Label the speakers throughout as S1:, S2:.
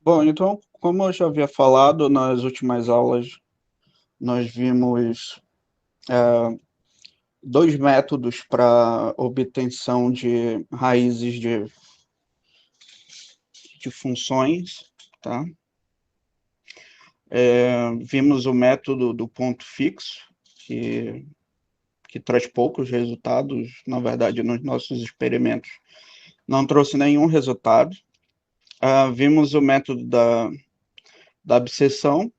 S1: Bom, então, como eu já havia falado nas últimas aulas, nós vimos dois métodos para obtenção de raízes de funções, tá? Vimos o método do ponto fixo, que, que traz poucos resultados, na verdade, nos nossos experimentos não trouxe nenhum resultado. Vimos o método da abscissão,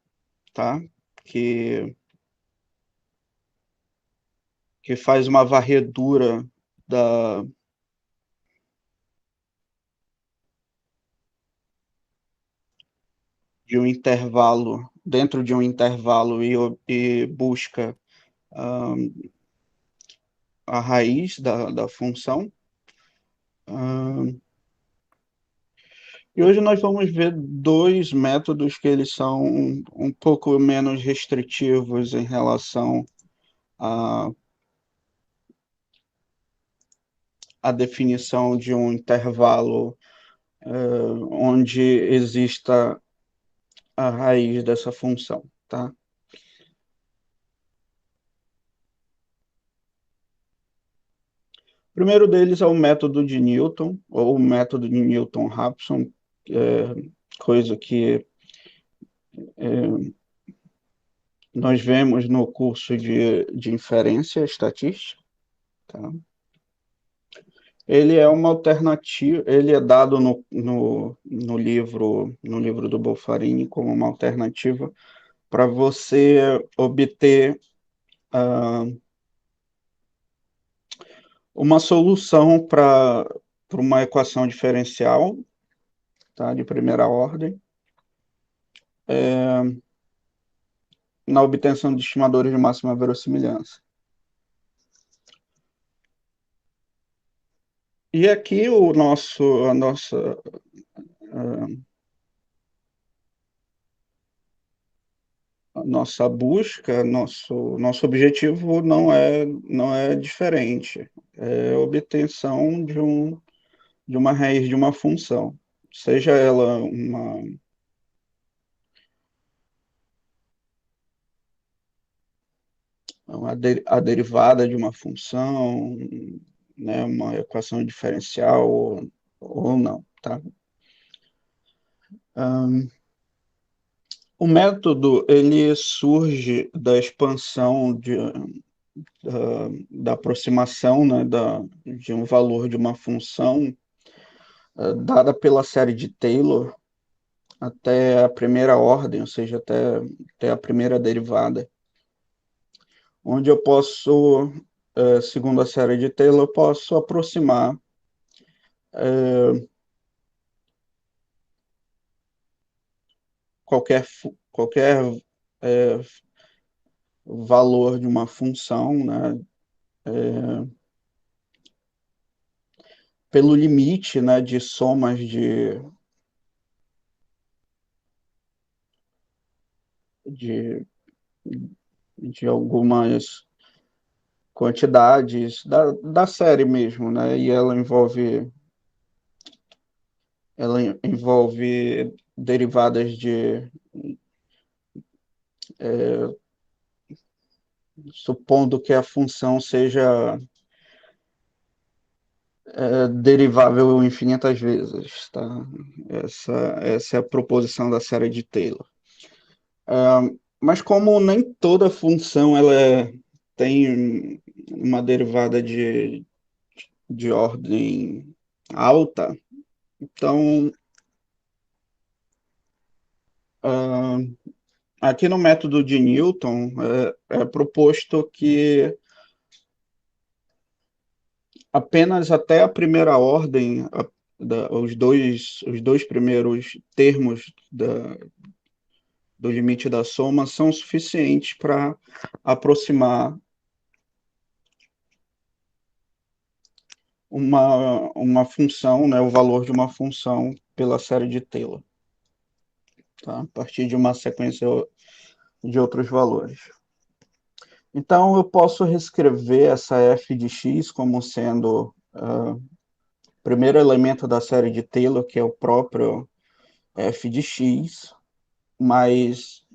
S1: tá? Que que faz uma varredura da, de um intervalo, dentro de um intervalo e busca a raiz da função. E hoje nós vamos ver dois métodos que eles são um pouco menos restritivos em relação à, à definição de um intervalo onde exista a raiz dessa função, tá? O primeiro deles é o método de Newton, ou o método de Newton-Raphson, é, coisa que nós vemos no curso de inferência estatística. Tá? Ele é uma alternativa, ele é dado no livro do Boffarini como uma alternativa para você obter uma solução para uma equação diferencial, tá, de primeira ordem, na obtenção de estimadores de máxima verossimilhança. E aqui a nossa busca, nosso objetivo não é diferente. É a obtenção de uma raiz de uma função, seja ela a derivada de uma função, né, uma equação diferencial ou não, tá? O método ele surge da expansão da aproximação, né, de um valor de uma função dada pela série de Taylor até a primeira ordem, ou seja, até a primeira derivada, onde eu posso, segundo a série de Taylor, eu posso aproximar qualquer valor de uma função, né, pelo limite, né, de somas de, de algumas quantidades da série mesmo, né? E ela envolve derivadas supondo que a função seja derivável infinitas vezes, tá? Essa é a proposição da série de Taylor. Mas como nem toda função tem uma derivada de ordem alta, então aqui no método de Newton é proposto que apenas até a primeira ordem, os dois primeiros termos do limite da soma são suficientes para aproximar uma função, né, o valor de uma função pela série de Taylor, tá? A partir de uma sequência de outros valores. Então, eu posso reescrever essa f de x como sendo o primeiro elemento da série de Taylor, que é o próprio f de x, mas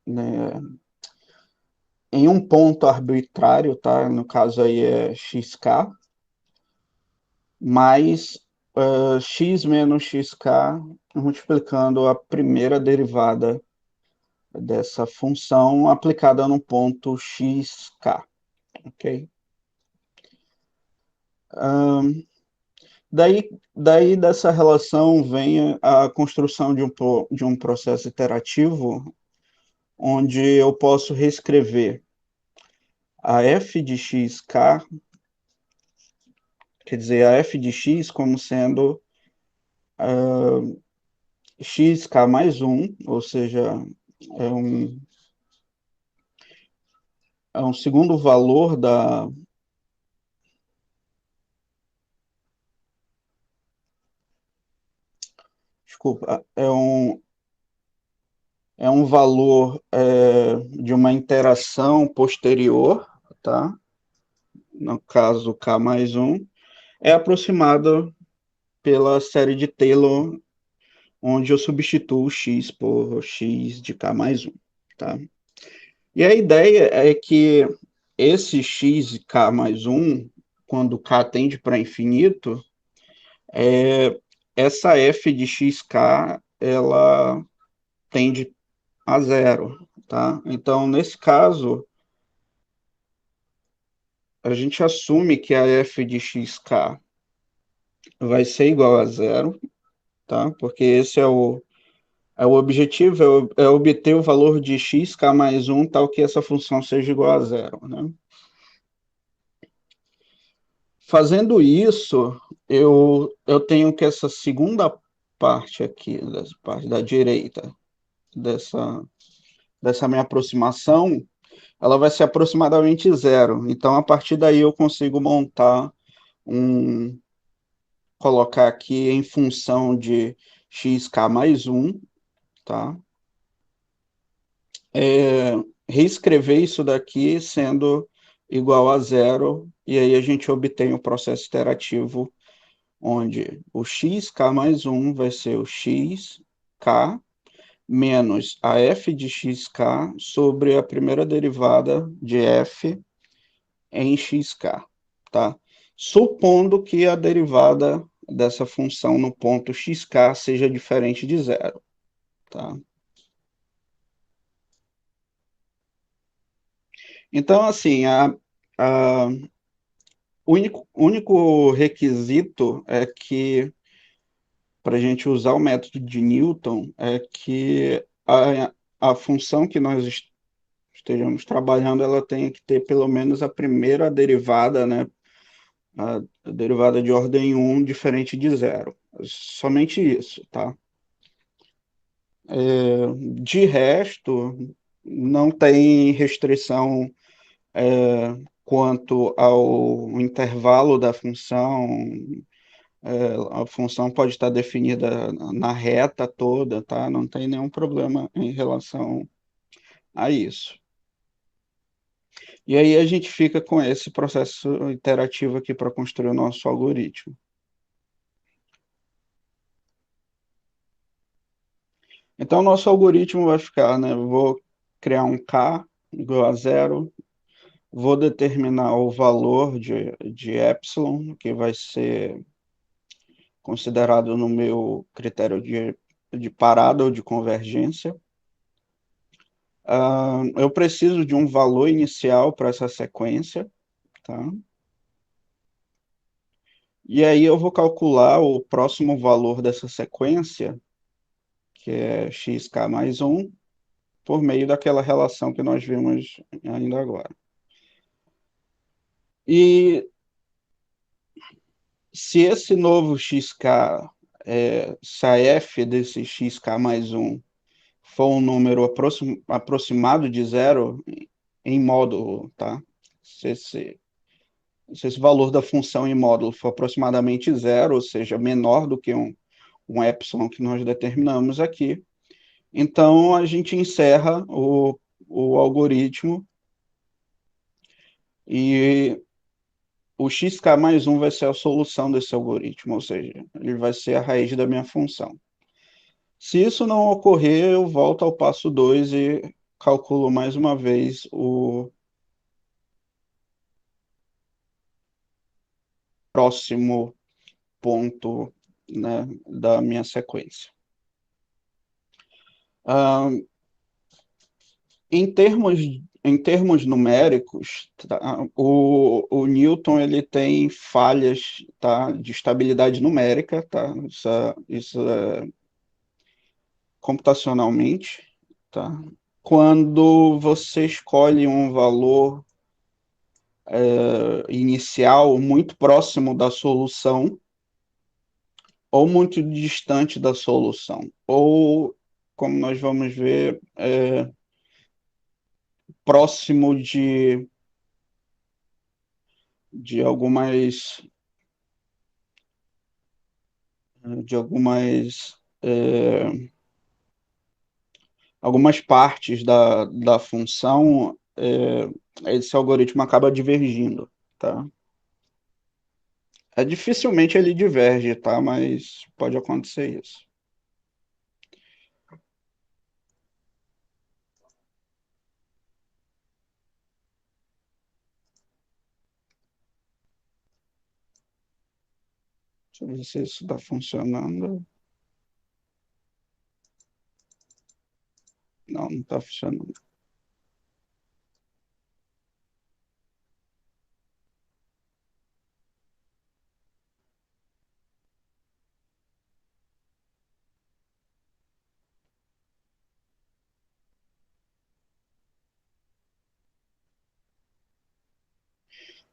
S1: né, em um ponto arbitrário, tá? No caso aí é xk, mais x menos xk multiplicando a primeira derivada dessa função aplicada no ponto xk, ok? Daí dessa relação vem a construção de um processo iterativo onde eu posso reescrever a f de xk, quer dizer, a f de x como sendo xk mais 1, ou seja, é um, é um segundo valor da... Desculpa, é um valor de uma interação posterior, tá? No caso, k mais 1, é aproximado pela série de Taylor, onde eu substituo x por x de k mais 1, tá? E a ideia é que esse x de k mais 1, quando k tende para infinito, essa f de xk, ela tende a zero, tá? Então, nesse caso, a gente assume que a f de xk vai ser igual a zero, tá? Porque esse é o objetivo, é obter o valor de xk mais 1 tal que essa função seja igual a zero, né? Fazendo isso, eu tenho que essa segunda parte aqui, dessa parte da direita, dessa, dessa minha aproximação, ela vai ser aproximadamente zero. Então, a partir daí, eu consigo montar um, colocar aqui em função de xk mais 1, tá? É, reescrever isso daqui sendo igual a zero, e aí a gente obtém o processo iterativo, onde o xk mais 1 vai ser o xk menos a f de xk sobre a primeira derivada de f em xk, tá? Supondo que a derivada dessa função no ponto xk seja diferente de zero, tá? Então, assim, a único requisito é que, para a gente usar o método de Newton, é que a função que nós estejamos trabalhando, ela tenha que ter pelo menos a primeira derivada, né? A derivada de ordem um diferente de zero. Somente isso, tá? De resto, não tem restrição quanto ao intervalo da função. A função pode estar definida na reta toda, tá? Não tem nenhum problema em relação a isso. E aí a gente fica com esse processo iterativo aqui para construir o nosso algoritmo. Então, o nosso algoritmo vai ficar, né? Eu vou criar um k igual a zero, vou determinar o valor de epsilon, que vai ser considerado no meu critério de parada ou de convergência. Eu preciso de um valor inicial para essa sequência, tá? E aí eu vou calcular o próximo valor dessa sequência, que é xk mais 1, por meio daquela relação que nós vimos ainda agora. E se esse novo xk, se a f desse xk mais 1 for um número aproximado de zero em módulo, tá? Se esse valor da função em módulo for aproximadamente zero, ou seja, menor do que um epsilon que nós determinamos aqui, então a gente encerra o algoritmo e o xk mais 1 vai ser a solução desse algoritmo, ou seja, ele vai ser a raiz da minha função. Se isso não ocorrer, eu volto ao passo 2 e calculo mais uma vez o próximo ponto, né, da minha sequência. Ah, em termos numéricos, tá, o Newton ele tem falhas, tá, de estabilidade numérica, tá, isso é computacionalmente, tá? Quando você escolhe um valor inicial muito próximo da solução ou muito distante da solução, ou, como nós vamos ver, próximo de algumas de algumas partes da função, esse algoritmo acaba divergindo, tá? Dificilmente ele diverge, tá? Mas pode acontecer isso. Deixa eu ver se isso está funcionando. Não, não está funcionando.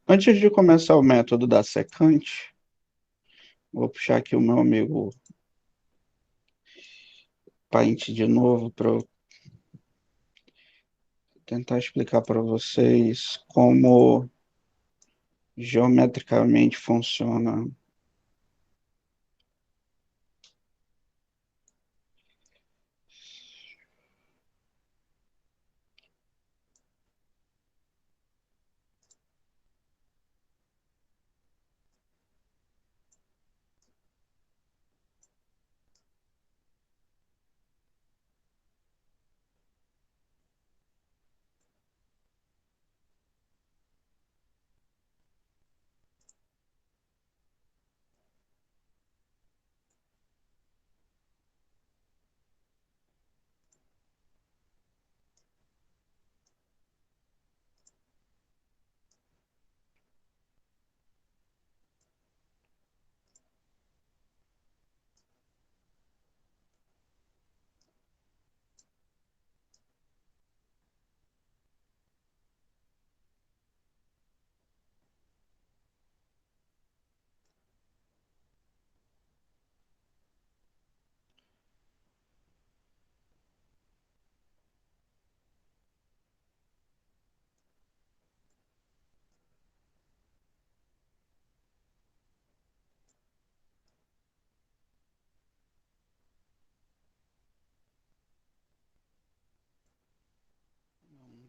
S1: Antes de começar o método da secante, vou puxar aqui o meu amigo Paint de novo para eu tentar explicar para vocês como geometricamente funciona.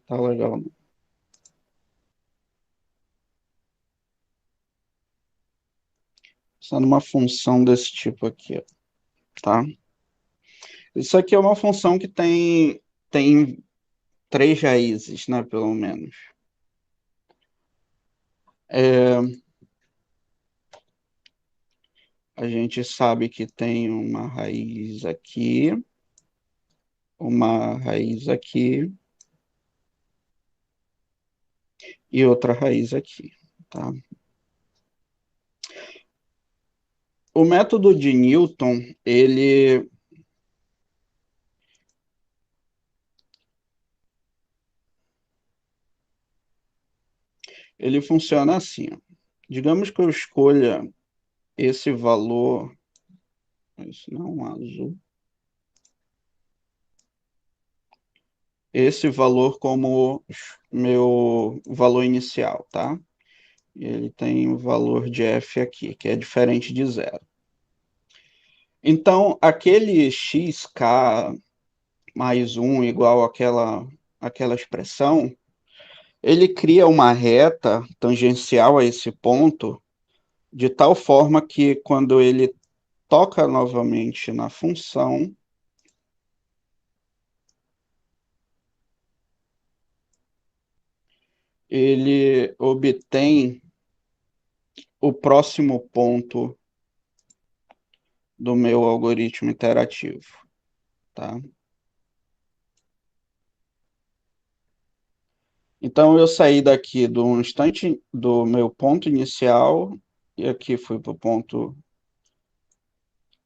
S1: Tá legal, né? Só numa função desse tipo aqui, ó, tá? Isso aqui é uma função que tem três raízes, né, pelo menos. É, a gente sabe que tem uma raiz aqui, uma raiz aqui e outra raiz aqui, tá? O método de Newton, ele funciona assim, ó. Digamos que eu escolha esse valor, isso não é um azul, esse valor como meu valor inicial, tá? E ele tem o valor de f aqui, que é diferente de zero. Então, aquele xk mais um igual àquela expressão, ele cria uma reta tangencial a esse ponto, de tal forma que quando ele toca novamente na função, ele obtém o próximo ponto do meu algoritmo interativo, tá? Então eu saí daqui do instante do meu ponto inicial e aqui fui para o ponto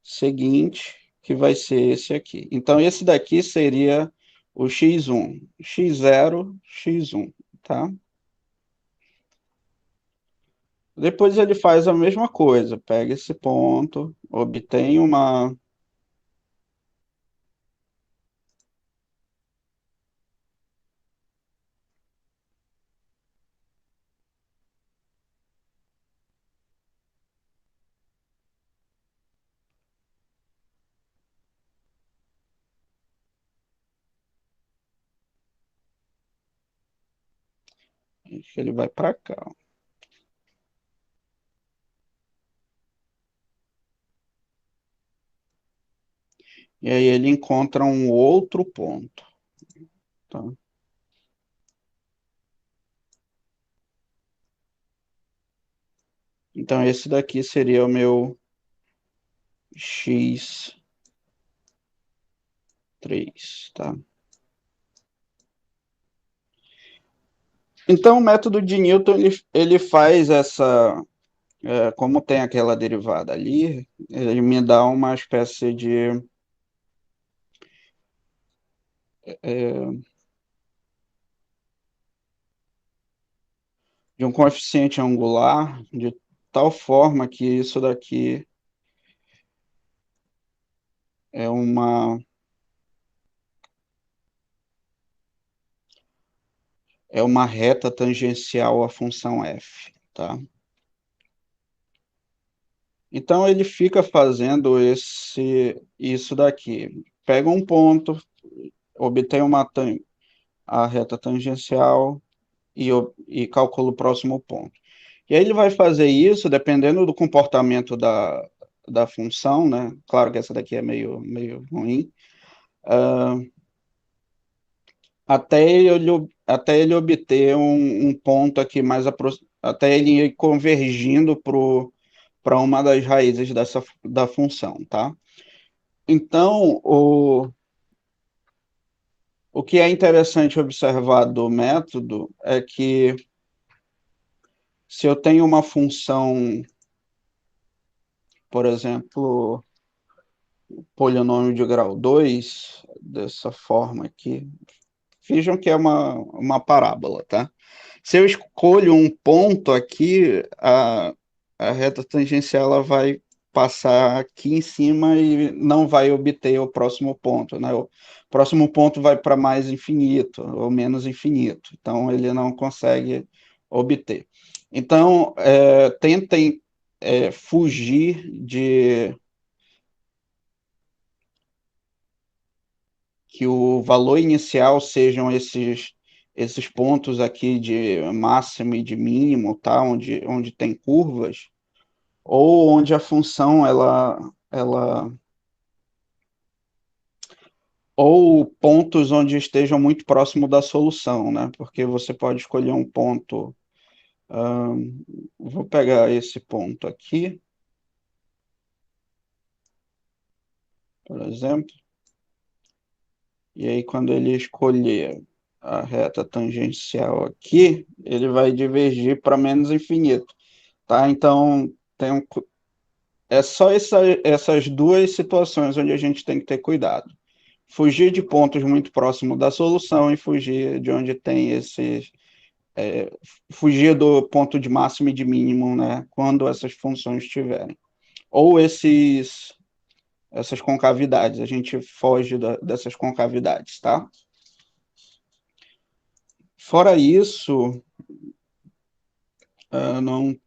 S1: seguinte, que vai ser esse aqui. Então esse daqui seria o x1, x0, x1, tá? Depois ele faz a mesma coisa, pega esse ponto, obtém uma. Ele vai para cá. Ó. E aí ele encontra um outro ponto. Tá? Então esse daqui seria o meu x3, tá? Então o método de Newton ele faz essa, como tem aquela derivada ali, ele me dá uma espécie de um coeficiente angular de tal forma que isso daqui é uma reta tangencial à função f, tá? Então ele fica fazendo isso daqui. Pega um ponto, obtém a reta tangencial e calcula o próximo ponto. E aí ele vai fazer isso dependendo do comportamento da função, né? Claro que essa daqui é meio ruim. Até ele obter um ponto aqui até ele ir convergindo para uma das raízes da função, tá? Então, o que é interessante observar do método é que se eu tenho uma função, por exemplo, polinômio de grau 2 dessa forma aqui, vejam que é uma parábola, tá? Se eu escolho um ponto aqui, a reta tangencial ela vai passar aqui em cima e não vai obter o próximo ponto, né? O próximo ponto vai para mais infinito ou menos infinito, então ele não consegue obter. Então, tentem fugir de que o valor inicial sejam esses pontos aqui de máximo e de mínimo, tá? Onde tem curvas, ou onde a função ou pontos onde estejam muito próximo da solução, né? Porque você pode escolher um ponto. Vou pegar esse ponto aqui, por exemplo, e aí quando ele escolher a reta tangencial aqui, ele vai divergir para menos infinito, tá? Então é só essas duas situações onde a gente tem que ter cuidado. Fugir de pontos muito próximos da solução e fugir de onde tem fugir do ponto de máximo e de mínimo, né? Quando essas funções tiverem. Ou essas concavidades, a gente foge dessas concavidades, tá? Fora isso,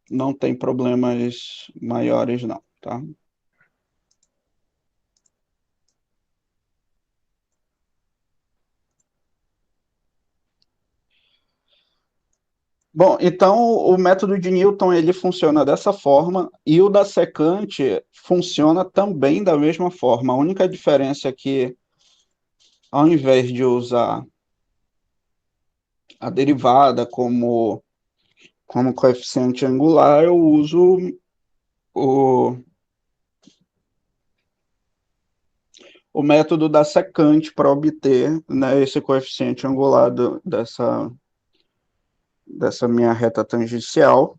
S1: não tem problemas maiores, não, tá? Bom, então o método de Newton ele funciona dessa forma e o da secante funciona também da mesma forma. A única diferença é que ao invés de usar a derivada como coeficiente angular, eu uso o, o método da secante para obter, né, esse coeficiente angular dessa minha reta tangencial,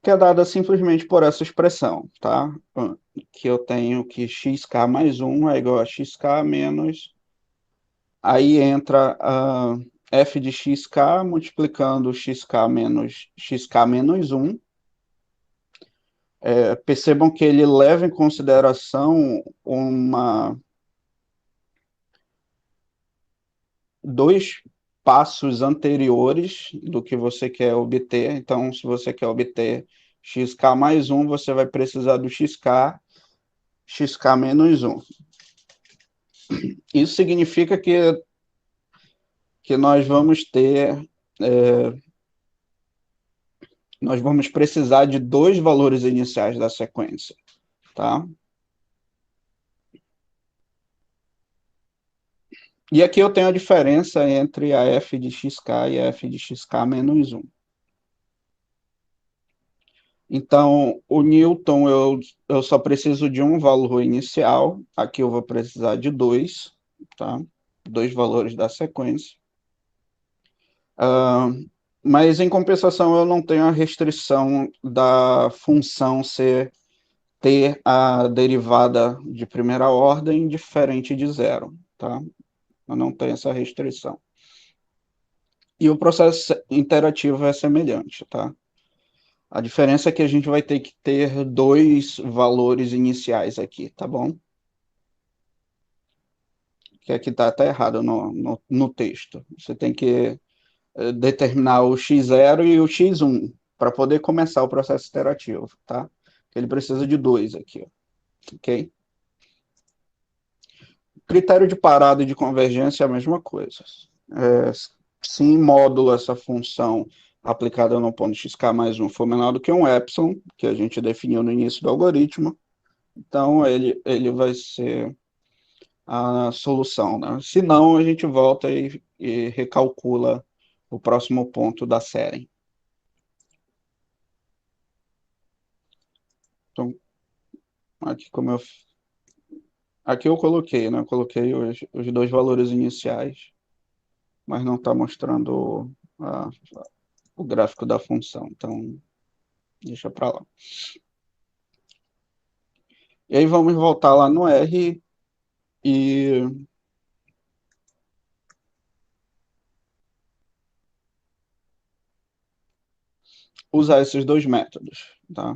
S1: que é dada simplesmente por essa expressão, tá? Que eu tenho que xk mais 1 é igual a xk menos, aí entra a f de xk multiplicando xk menos 1. Percebam que ele leva em consideração dois passos anteriores do que você quer obter. Então, se você quer obter xk mais 1, você vai precisar do xk menos 1. Isso significa que nós vamos precisar de dois valores iniciais da sequência, tá? E aqui eu tenho a diferença entre a f de xk e a f de xk menos 1. Então, o Newton eu só preciso de um valor inicial, aqui eu vou precisar de dois, tá? Dois valores da sequência. Mas, em compensação, eu não tenho a restrição da função ter a derivada de primeira ordem diferente de zero, tá? Eu não tenho essa restrição. E o processo interativo é semelhante, tá? A diferença é que a gente vai ter que ter dois valores iniciais aqui, tá bom? Que aqui está até errado no texto. Você tem que determinar o x0 e o x1 para poder começar o processo iterativo, tá? Ele precisa de dois aqui, ok? Critério de parada e de convergência é a mesma coisa. Se em módulo essa função aplicada no ponto xk mais 1 for menor do que um epsilon, que a gente definiu no início do algoritmo, então ele vai ser a solução, né? Se não, a gente volta e recalcula o próximo ponto da série. Então, aqui aqui eu coloquei, né? Eu coloquei os dois valores iniciais, mas não está mostrando a, o gráfico da função, então deixa para lá. E aí vamos voltar lá no R e usar esses dois métodos, tá?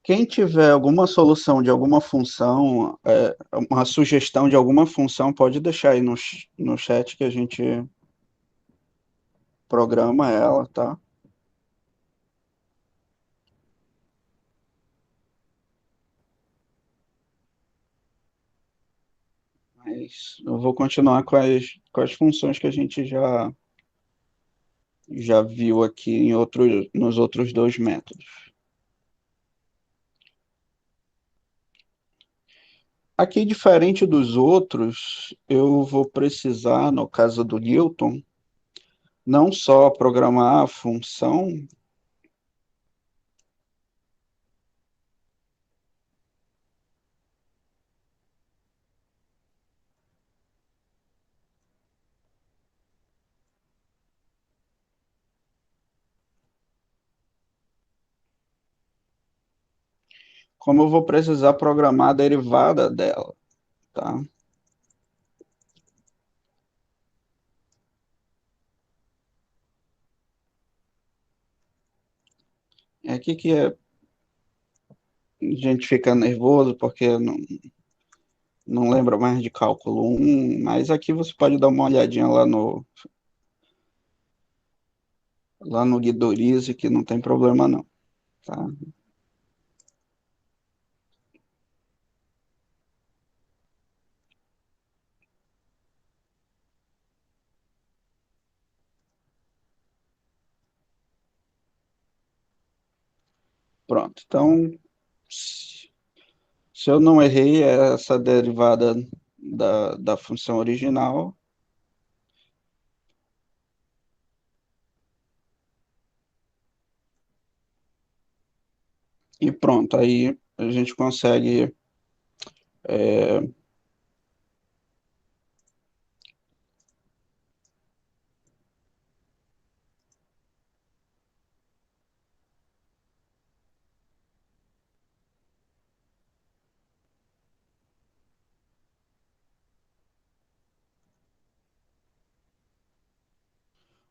S1: Quem tiver alguma solução de alguma função, uma sugestão de alguma função, pode deixar aí no chat que a gente programa ela, tá? Mas eu vou continuar com as funções que a gente já viu aqui nos outros dois métodos. Aqui, diferente dos outros, eu vou precisar, no caso do Newton, não só programar a função, como eu vou precisar programar a derivada dela, tá? É aqui que a gente fica nervoso porque não lembra mais de cálculo 1, mas aqui você pode dar uma olhadinha lá no Guidorize, que não tem problema não, tá? Pronto. Então, se se eu não errei, é essa derivada da função original. E pronto, aí a gente consegue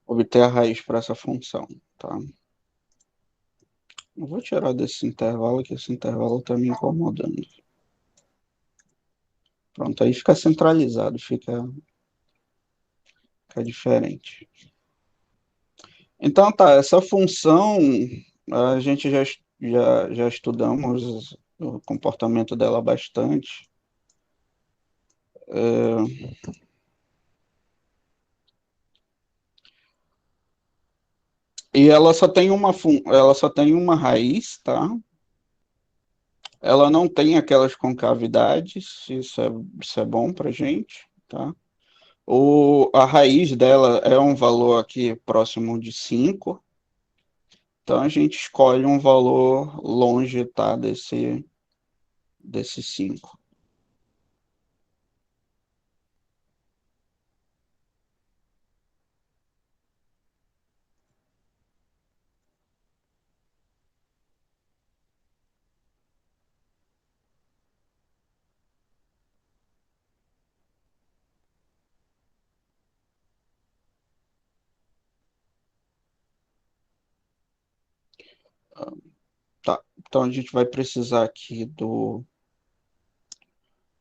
S1: obter a raiz para essa função, tá? Eu vou tirar desse intervalo, que esse intervalo está me incomodando. Pronto, aí fica centralizado, fica diferente. Então tá, essa função a gente já estudamos o comportamento dela bastante. E ela só tem uma raiz, tá? Ela não tem aquelas concavidades, isso é bom pra gente, tá? A raiz dela é um valor aqui próximo de 5. Então a gente escolhe um valor longe, tá, desse 5. Tá, então a gente vai precisar aqui do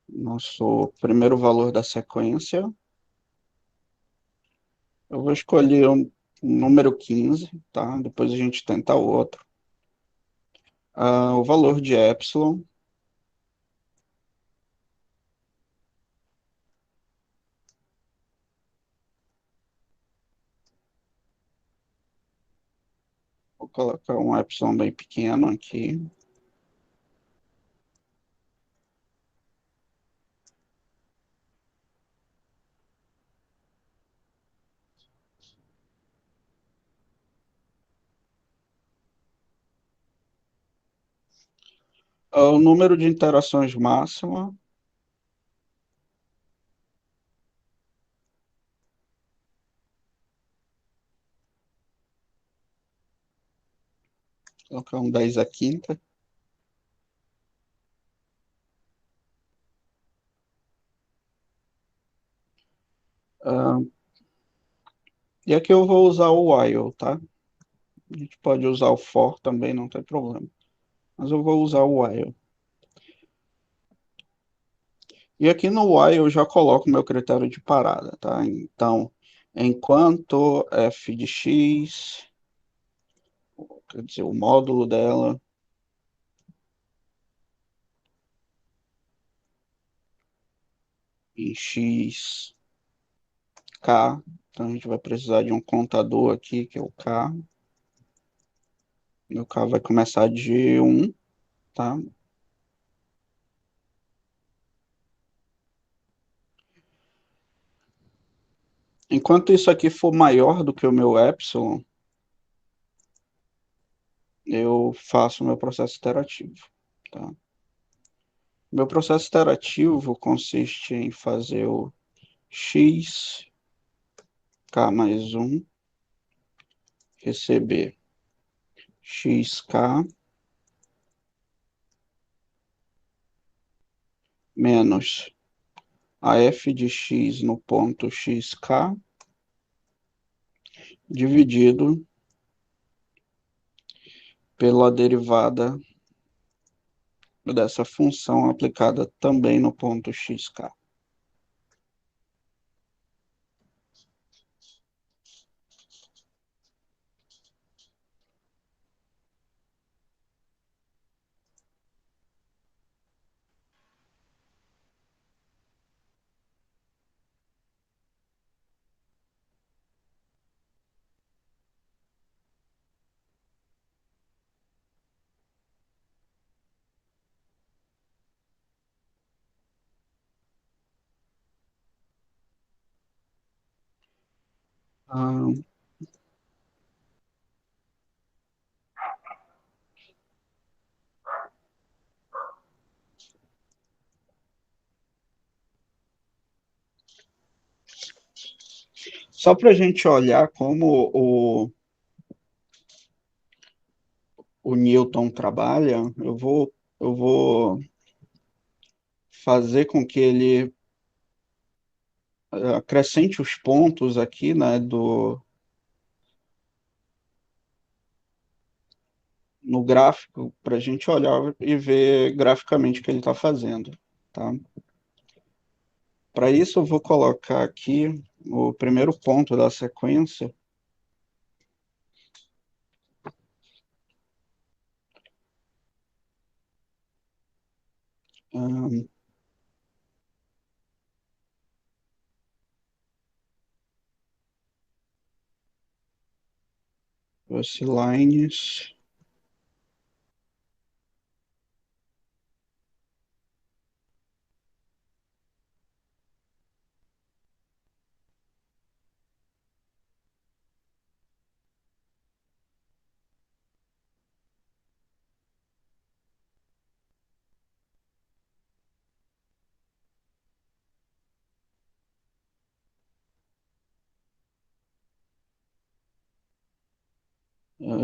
S1: nosso primeiro valor da sequência. Eu vou escolher o número 15, tá? Depois a gente tenta outro. O valor de epsilon, vou colocar um epsilon bem pequeno aqui. O número de interações máxima, vou colocar um 10 à quinta. Ah, e aqui eu vou usar o while, tá? A gente pode usar o for também, não tem problema. Mas eu vou usar o while. E aqui no while eu já coloco meu critério de parada, tá? Então, enquanto f de x, quer dizer, o módulo dela, em x, k, então a gente vai precisar de um contador aqui, que é o k. E o k vai começar de 1, tá? Enquanto isso aqui for maior do que o meu epsilon, eu faço o meu processo iterativo, tá? Meu processo iterativo consiste em fazer o x, k mais 1, receber xk menos a f de x no ponto xk dividido pela derivada dessa função aplicada também no ponto xk. Ah, só para a gente olhar como o Newton trabalha, eu vou fazer com que ele acrescente os pontos aqui, né, no gráfico, para a gente olhar e ver graficamente o que ele está fazendo, tá? Para isso, eu vou colocar aqui o primeiro ponto da sequência, um, lines,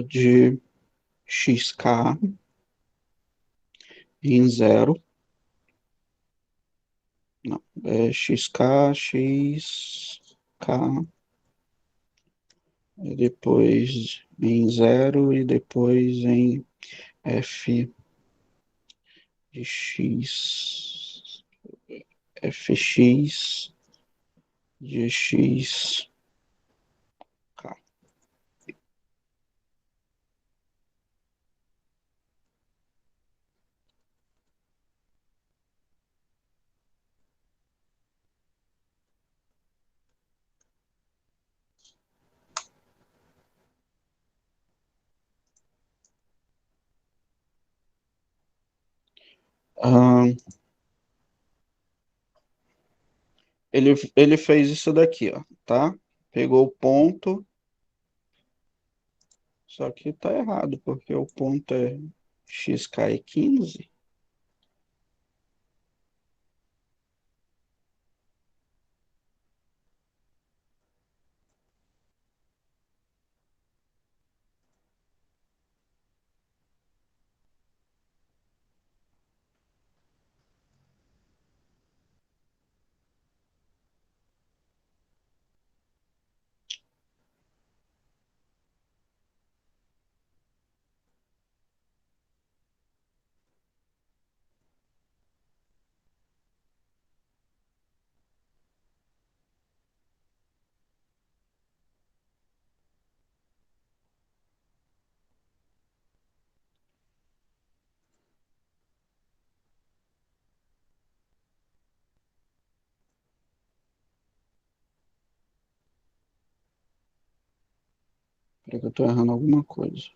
S1: de xk em zero, não, é xk, e depois em zero e depois em f de x, fx de xk. Ah, ele fez isso daqui, ó, tá? Pegou o ponto, só que tá errado, porque o ponto é xk15. Peraí que eu tô errando alguma coisa.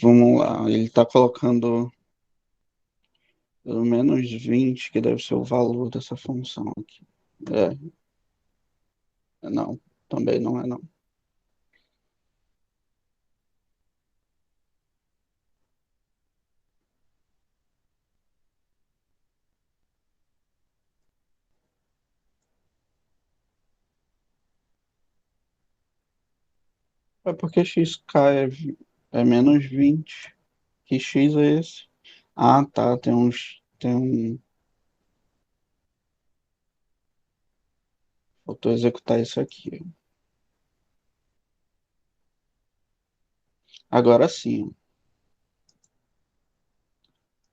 S1: Vamos lá, ele tá colocando pelo menos 20, que deve ser o valor dessa função aqui. Não, também não é não. É porque xk é menos 20. Que x é esse? Ah, tá, tem um, faltou executar isso aqui. Agora sim,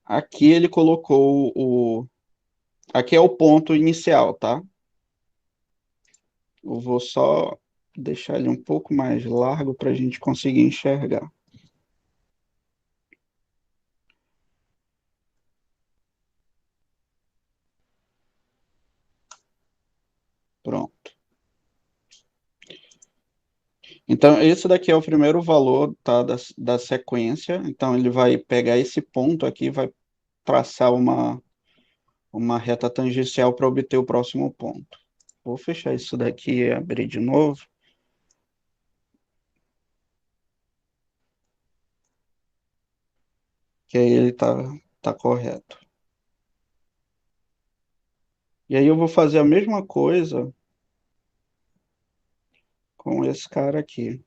S1: aqui ele colocou aqui é o ponto inicial, tá? Eu vou só deixar ele um pouco mais largo para a gente conseguir enxergar. Pronto. Então, esse daqui é o primeiro valor, tá, da sequência. Então, ele vai pegar esse ponto aqui e vai traçar uma reta tangencial para obter o próximo ponto. Vou fechar isso daqui e abrir de novo, que aí ele tá correto. E aí eu vou fazer a mesma coisa com esse cara aqui.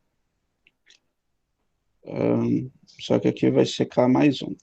S1: Só que aqui vai secar mais um.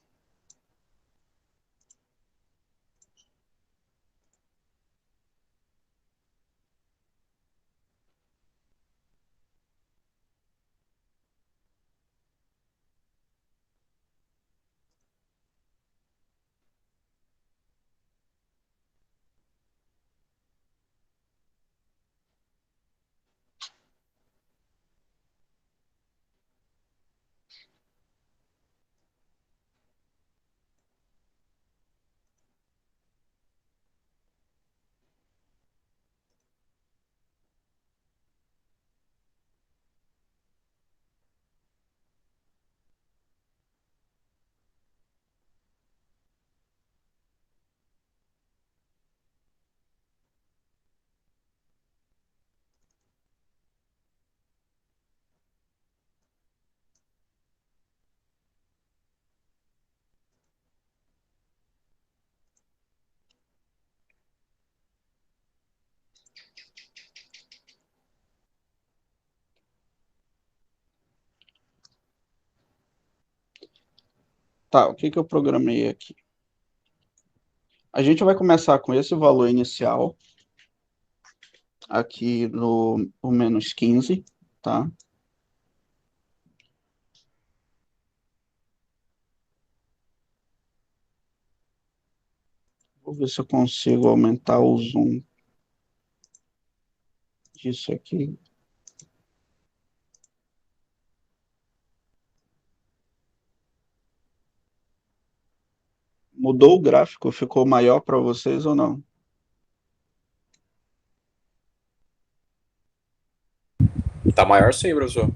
S1: Tá, o que que eu programei aqui? A gente vai começar com esse valor inicial, aqui no o menos 15, tá? Vou ver se eu consigo aumentar o zoom disso aqui. Mudou o gráfico? Ficou maior para vocês ou não?
S2: Tá maior sim, professor.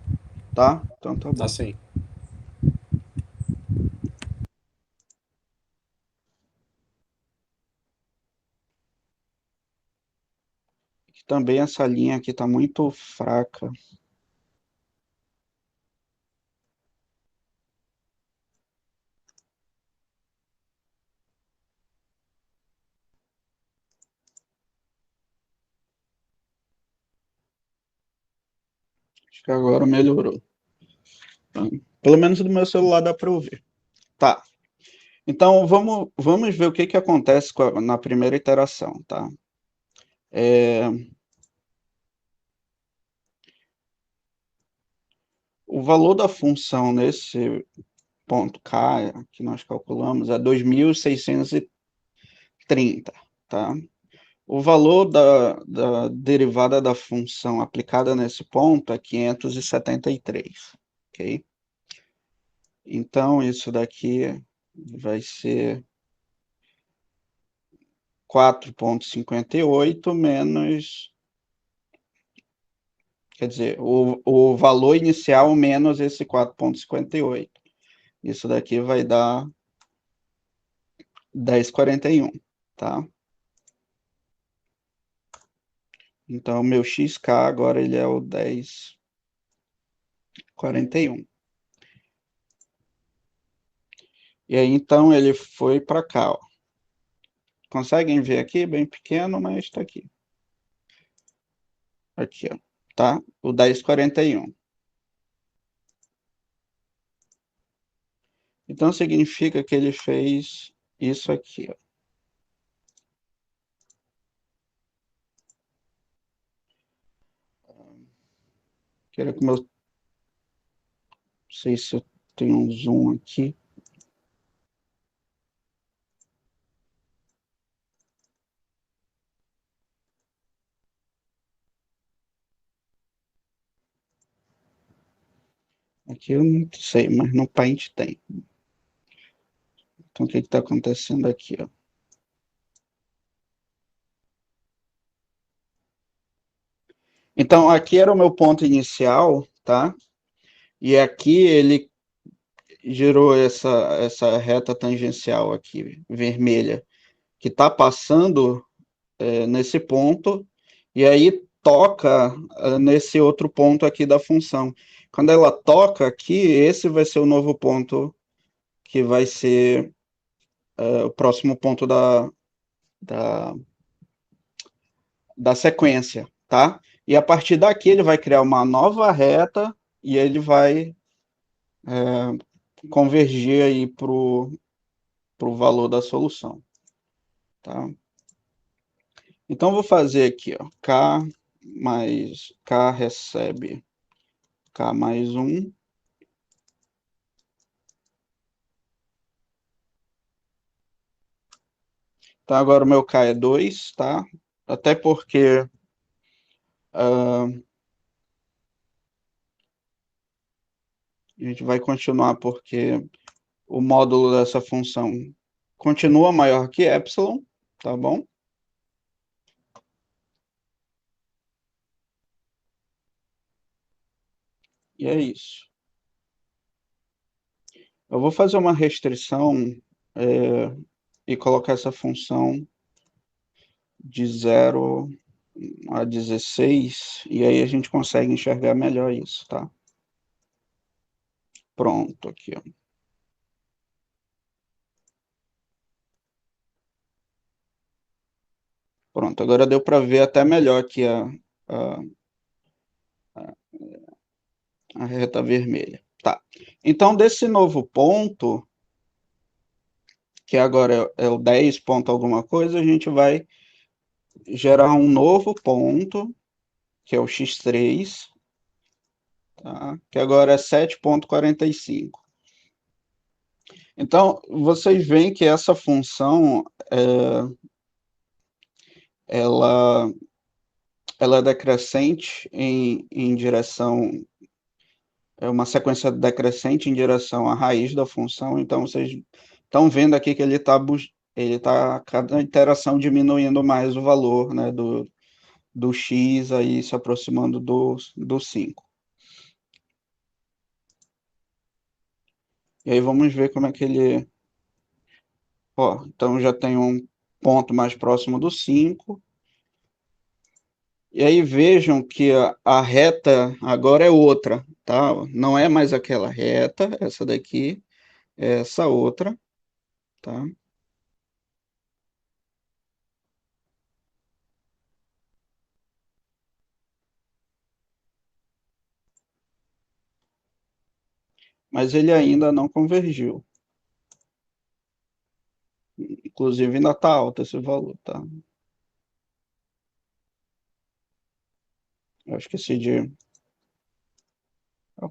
S1: Tá? Então tá
S2: Tá
S1: bom.
S2: sim.
S1: Também essa linha aqui tá muito fraca. Acho que agora melhorou. Tá? Pelo menos do meu celular dá para ouvir. Tá. Então vamos ver o que que acontece na primeira iteração, tá? É, o valor da função nesse ponto K que nós calculamos é 2.630, tá? O valor da derivada da função aplicada nesse ponto é 573, ok? Então, isso daqui vai ser 4,58 menos, quer dizer, o valor inicial menos esse 4,58. Isso daqui vai dar 10,41, tá? Então, meu xk agora ele é o 10,41. E aí, então, ele foi para cá, ó. Conseguem ver aqui? Bem pequeno, mas está aqui. Aqui, ó. Tá? O 10,41. Então, significa que ele fez isso aqui, ó. Quero que meu... Não sei se eu tenho um zoom aqui. Aqui eu não sei, mas no Paint tem. Então, o que está acontecendo aqui, ó? Então, aqui era o meu ponto inicial, tá? E aqui ele gerou essa reta tangencial aqui, vermelha, que está passando nesse ponto, e aí toca nesse outro ponto aqui da função. Quando ela toca aqui, esse vai ser o novo ponto que vai ser o próximo ponto da, da sequência, tá? E a partir daqui ele vai criar uma nova reta e ele vai convergir aí para o valor da solução, tá? Então vou fazer aqui, ó, K mais K recebe K mais um. Então agora o meu K é 2, tá? Até porque a gente vai continuar porque o módulo dessa função continua maior que epsilon, tá bom? E é isso. Eu vou fazer uma restrição e colocar essa função de 0 a 16, e aí a gente consegue enxergar melhor isso, tá? Pronto, aqui, ó. Pronto, agora deu para ver até melhor aqui a, a reta vermelha. Tá. Então, desse novo ponto, que agora é o 10 ponto alguma coisa, a gente vai gerar um novo ponto, que é o x3, tá? Que agora é 7,45. Então, vocês veem que essa função, ela, ela é decrescente em direção, é uma sequência decrescente em direção à raiz da função, então vocês estão vendo aqui que ele tá cada interação diminuindo mais o valor, né, do x aí se aproximando do 5. E aí vamos ver como é que ele... Ó, então já tem um ponto mais próximo do 5. E aí vejam que a reta agora é outra, tá? Não é mais aquela reta, essa daqui, é essa outra, tá? Mas ele ainda não convergiu. Inclusive ainda está alto esse valor, tá? Eu esqueci de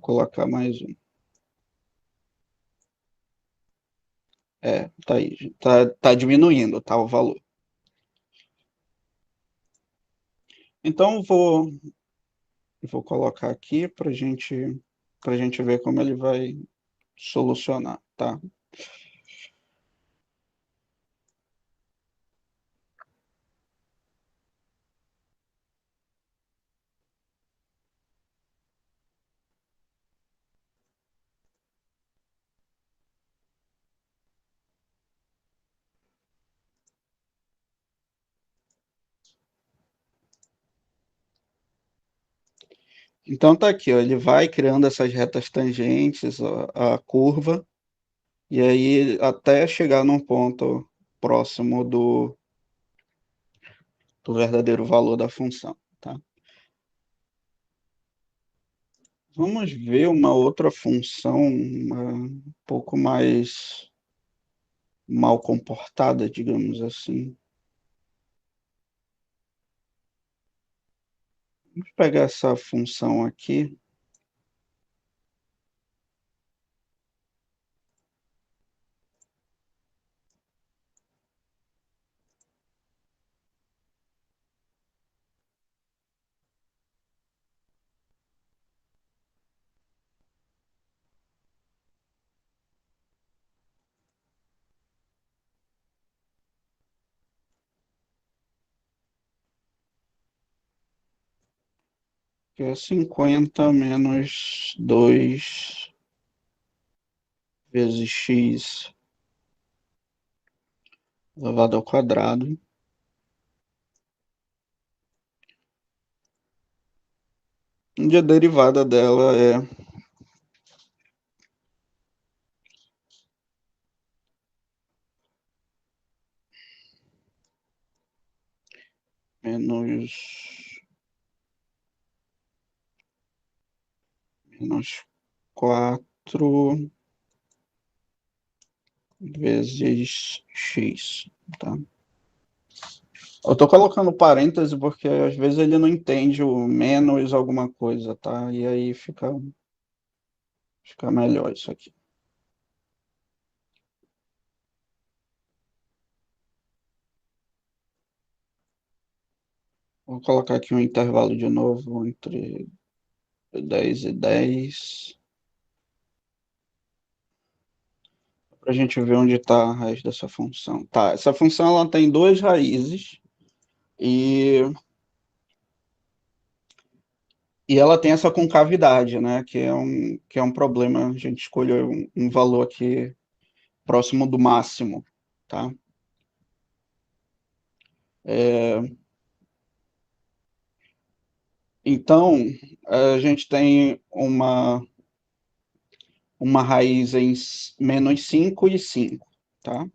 S1: colocar mais um. Tá aí. Tá diminuindo, tá, o valor. Então vou colocar aqui para gente ver como ele vai solucionar, tá? Então tá aqui, ó, ele vai criando essas retas tangentes, a curva, e aí até chegar num ponto próximo do verdadeiro valor da função, tá? Vamos ver uma outra função um pouco mais mal comportada, digamos assim. Vamos pegar essa função aqui. que é 50 menos 2 vezes x elevado ao quadrado. E a derivada dela é menos 4 vezes x, tá? Eu tô colocando parêntese porque às vezes ele não entende o menos alguma coisa, tá? E aí fica melhor isso aqui. Vou colocar aqui um intervalo de novo entre 10 e 10, para a gente ver onde está a raiz dessa função. Tá, essa função ela tem duas raízes e, e ela tem essa concavidade, né? Que é um problema. A gente escolheu um valor aqui próximo do máximo, tá? Então, a gente tem uma raiz em menos 5 e 5, tá?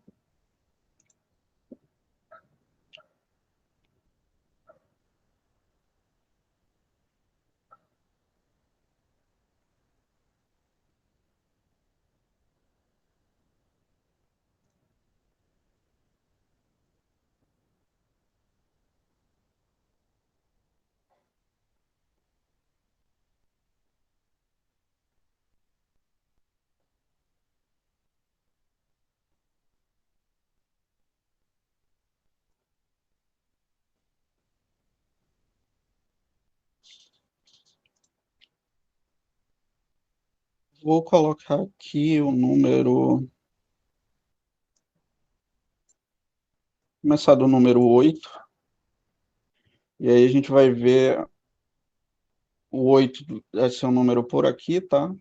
S1: Vou colocar aqui o número, começar do número 8, e aí a gente vai ver o 8 vai ser um número por aqui, tá?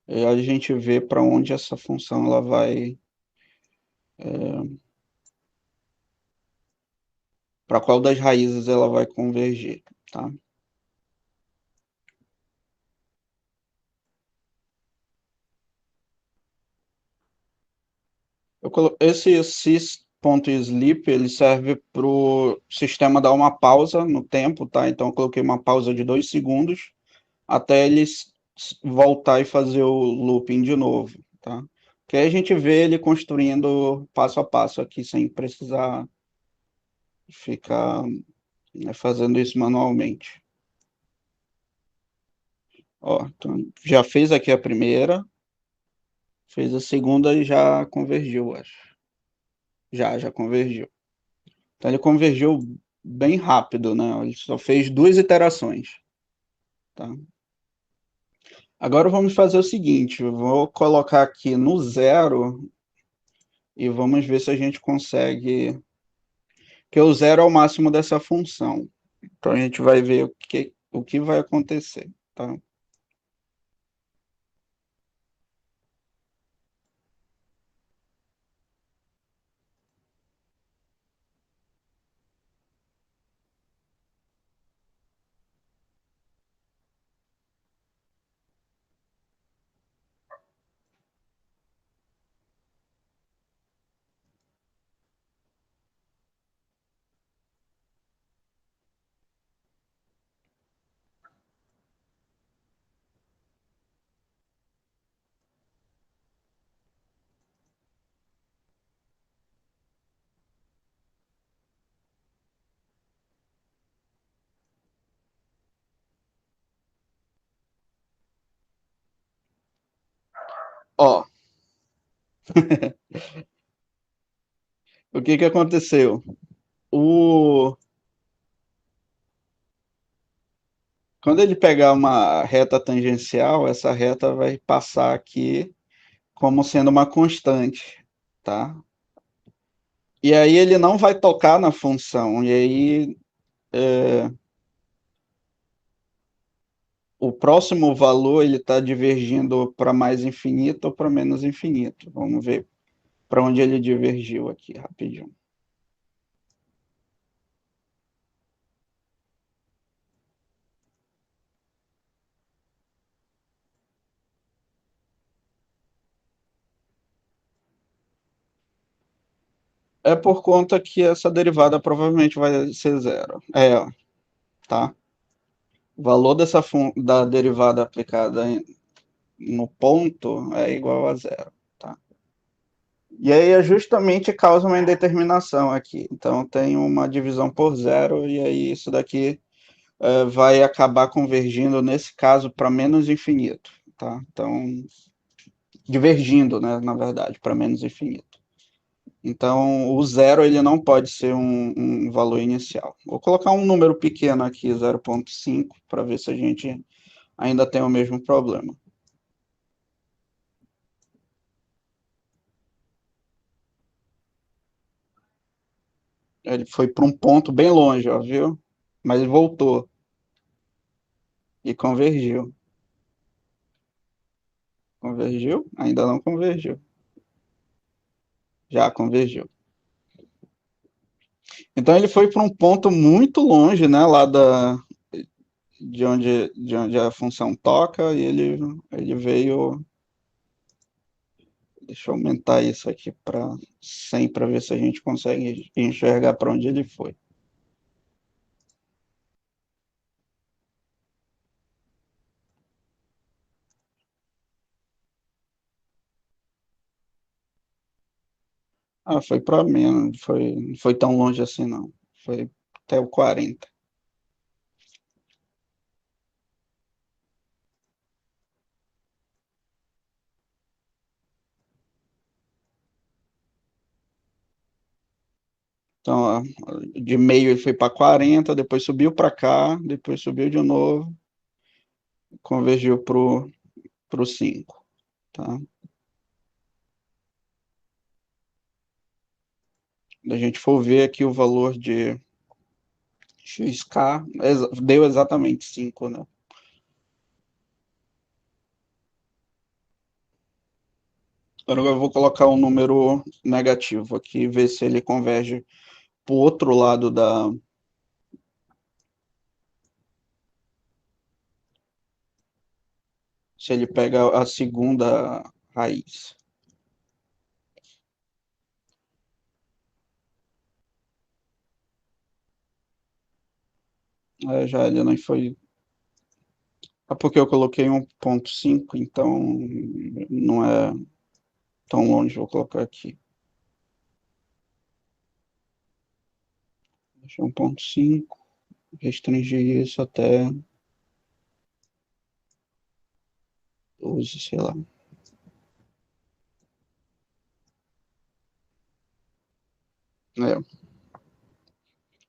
S1: E a gente vê para onde essa função ela vai, para qual das raízes ela vai convergir, tá? Esse sys.sleep ele serve para o sistema dar uma pausa no tempo, tá? Então eu coloquei uma pausa de 2 segundos até ele voltar e fazer o looping de novo, tá? Que aí a gente vê ele construindo passo a passo aqui, sem precisar ficar, né, fazendo isso manualmente. Ó, então já fez aqui a primeira, fez a segunda e já convergiu, acho. Já convergiu. Então ele convergiu bem rápido, né? Ele só fez 2 iterações, tá? Agora vamos fazer o seguinte, eu vou colocar aqui no zero e vamos ver se a gente consegue, que o zero é o máximo dessa função. Então a gente vai ver o que vai acontecer, tá? Ó, o que que aconteceu? O... Quando ele pegar uma reta tangencial, essa reta vai passar aqui como sendo uma constante, tá? E aí ele não vai tocar na função, e aí próximo valor ele está divergindo para mais infinito ou para menos infinito. Vamos ver para onde ele divergiu aqui, rapidinho. É por conta que essa derivada provavelmente vai ser zero. Ó, tá? O valor da derivada aplicada no ponto é igual a zero, tá? E aí é justamente causa uma indeterminação aqui. Então tem uma divisão por zero e aí isso daqui vai acabar convergindo, nesse caso, para menos infinito, tá? Então, divergindo, né, na verdade, para menos infinito. Então, o zero ele não pode ser um valor inicial. Vou colocar um número pequeno aqui, 0,5, para ver se a gente ainda tem o mesmo problema. Ele foi para um ponto bem longe, ó, viu? Mas voltou e convergiu. Convergiu? Ainda não convergiu. Já convergiu. Então ele foi para um ponto muito longe, né, lá de onde a função toca, e ele veio. Deixa eu aumentar isso aqui para 100 para ver se a gente consegue enxergar para onde ele foi. Ah, foi para menos, não foi tão longe assim não. Foi até o 40. Então, ó, de meio ele foi para 40, depois subiu para cá, depois subiu de novo, convergiu pro 5, tá? Se a gente for ver aqui o valor de xk, deu exatamente 5, né? Agora eu vou colocar um número negativo aqui e ver se ele converge para o outro lado da. Se ele pega a segunda raiz. Já ele não foi. É porque eu coloquei 1,5, então não é tão longe. Vou colocar aqui. Deixa 1,5. Restringir isso até 12, sei lá. É.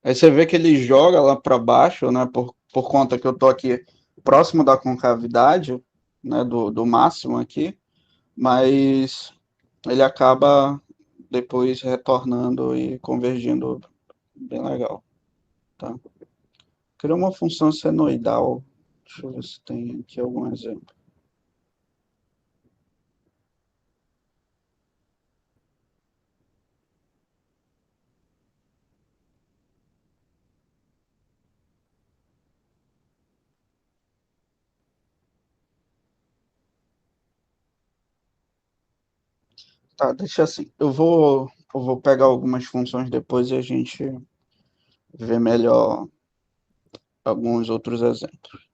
S1: Aí você vê que ele joga lá para baixo, né? Por conta que eu tô aqui próximo da concavidade, né? Do máximo aqui, mas ele acaba depois retornando e convergindo bem legal, tá? Cria uma função senoidal. Deixa eu ver se tem aqui algum exemplo. Tá, deixa assim. Eu vou pegar algumas funções depois e a gente vê melhor alguns outros exemplos.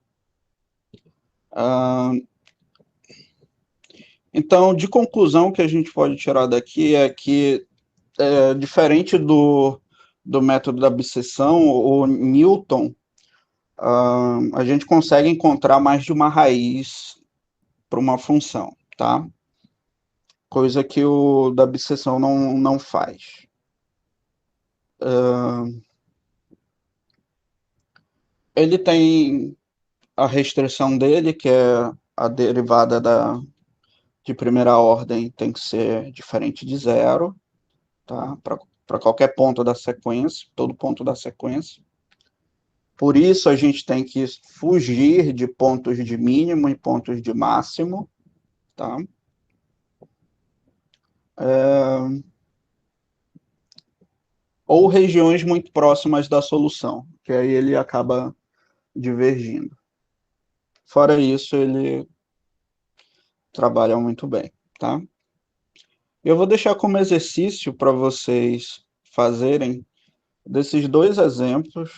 S1: Ah, então, de conclusão que a gente pode tirar daqui é que, diferente do método da abscissão, o Newton, a gente consegue encontrar mais de uma raiz para uma função, tá? Coisa que o da abscissão não faz. Ele tem a restrição dele, que é a derivada de primeira ordem tem que ser diferente de zero, tá? Para qualquer ponto da sequência, todo ponto da sequência. Por isso, a gente tem que fugir de pontos de mínimo e pontos de máximo, tá? Ou regiões muito próximas da solução, que aí ele acaba divergindo. Fora isso, ele trabalha muito bem, tá? Eu vou deixar como exercício para vocês fazerem desses dois exemplos.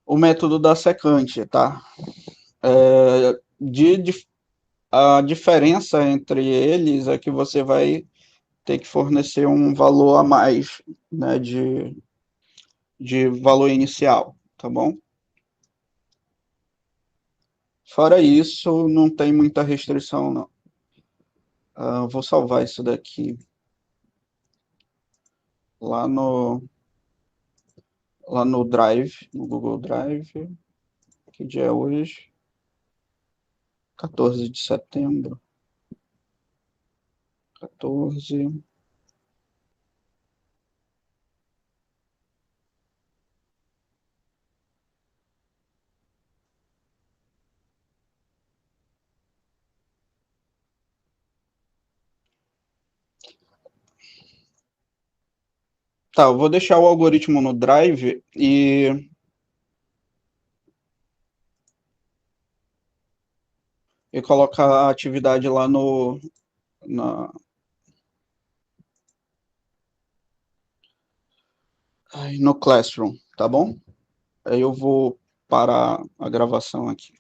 S1: O método da secante, tá? A diferença entre eles é que você vai ter que fornecer um valor a mais, né, de valor inicial, tá bom? Fora isso, não tem muita restrição, não. Vou salvar isso daqui lá no, lá no Drive, no Google Drive. Que dia é hoje? 14 de setembro. 14. Tá, eu vou deixar o algoritmo no Drive e colocar a atividade lá na, no Classroom, tá bom? Aí eu vou parar a gravação aqui.